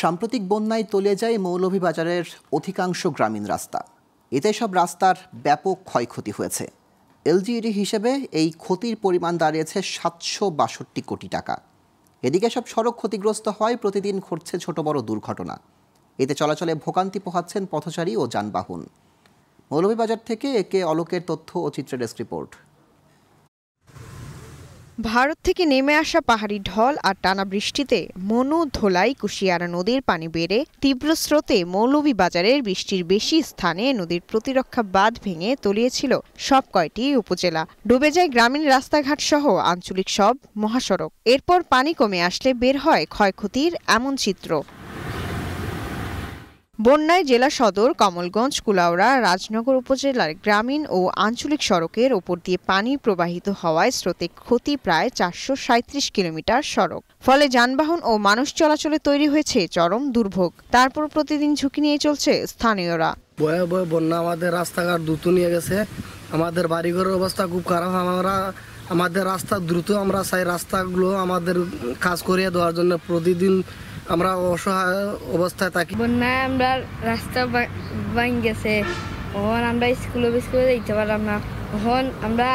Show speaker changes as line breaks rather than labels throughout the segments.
সাম্প্রতিক বন্যায় তলিয়ে যায় মৌলভীবাজারের অধিকাংশ গ্রামীণ রাস্তা। এতে সব রাস্তার ব্যাপক ক্ষয়ক্ষতি হয়েছে। এলজিইডি হিসেবে এই ক্ষতির পরিমাণ দাঁড়িয়েছে ৭৬২ কোটি টাকা। এদিকে সব সড়ক ক্ষতিগ্রস্ত হয়, প্রতিদিন ঘটছে ছোট বড় দুর্ঘটনা। এতে চলাচলে ভোগান্তি পোহাচ্ছেন পথচারী ও যানবাহন। মৌলভীবাজার থেকে একে অলোকের তথ্য ও চিত্রের ডেস্ক রিপোর্ট।
ভারত থেকে নেমে আসা পাহাড়ি ঢল আর টানা বৃষ্টিতে মনু, ধোলাই, কুশিয়ারা নদীর পানি বেড়ে তীব্র স্রোতে মৌলভীবাজারের বৃষ্টির বেশি স্থানে নদীর প্রতিরক্ষা বাঁধ ভেঙে তলিয়েছিল সব কয়টি উপজেলা। ডুবে যায় গ্রামীণ রাস্তাঘাট সহ আঞ্চলিক সব মহাসড়ক। এরপর পানি কমে আসলে বের হয় ক্ষয়ক্ষতির এমন চিত্র। বন্যায় জেলা সদর, কমলগঞ্জ, কুলাউড়া, রাজনগর উপজেলার গ্রামীণ ও আঞ্চলিক সড়কের ওপর দিয়ে পানি প্রবাহিত হওয়ায় স্রোতে ক্ষতি প্রায় ৪৩৭ কিলোমিটার সড়ক। ফলে যানবাহন ও মানুষ চলাচলে তৈরি হয়েছে চরম দুর্ভোগ। তারপর প্রতিদিন ঝুঁকি নিয়ে চলছে স্থানীয়রা।
বয়ে বয়ে বন্যা আমাদের রাস্তাঘাট দ্রুত নিয়ে গেছে, আমাদের বাড়িঘরের অবস্থা খুব খারাপ। আমাদের রাস্তা দ্রুত, আমরা চাই রাস্তাগুলো আমাদের কাজ করিয়ে দেওয়ার জন্য। প্রতিদিন আমরা অসহায় অবস্থায় থাকি।
বন্যায় আমরা রাস্তা ভাঙ গেছে, এখন আমরা স্কুলে যাইতে পারলাম না, এখন আমরা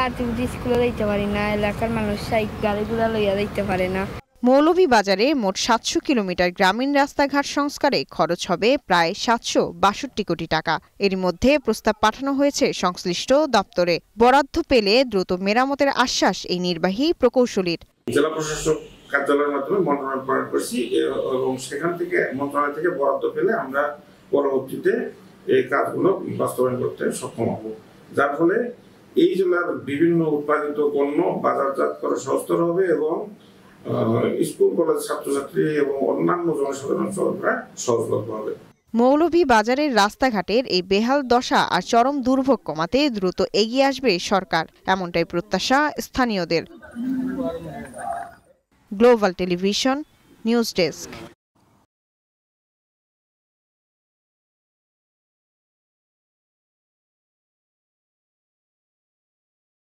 স্কুলে যাইতে পারি না, এলাকার মানুষ গাড়িগুলা লইয়া যাইতে পারে না।
মৌলভীবাজারে মোট ৭০০ কিলোমিটার গ্রামীণ রাস্তাঘাট সংস্কারে খরচ হবে প্রায় ৭৬২ কোটি টাকা। এর মধ্যে প্রস্তাব পাঠানো হয়েছে সংশ্লিষ্ট দপ্তরে। বরাদ্দ পেলে দ্রুত মেরামতের আশ্বাস এই নির্বাহী প্রকৌশলীর।
জেলা প্রশাসক কার্যালয়ের মাধ্যমে মন্ত্রণালয় প্রণয়ন করছি এবং সেখান থেকে মন্ত্রণালয় থেকে বরাদ্দ পেলে আমরা পরবর্তীতে এই কাজগুলো বাস্তবায়ন করতে সক্ষম হব, যার ফলে এই জেলার বিভিন্ন উৎপাদিত পণ্য বাজারজাত করা সহজতর হবে এবং স্কুল কলেজ ছাত্রছাত্রী এবং অন্যান্য জনসাধারণ চলাফেরা সহজলভ্য হবে।
মৌলভীবাজারের রাস্তাঘাটের এই বেহাল দশা আর চরম দুর্ভোগ কমাতে দ্রুত এগিয়ে আসবে সরকার, এমনটাই প্রত্যাশা স্থানীয়দের। Global television news desk.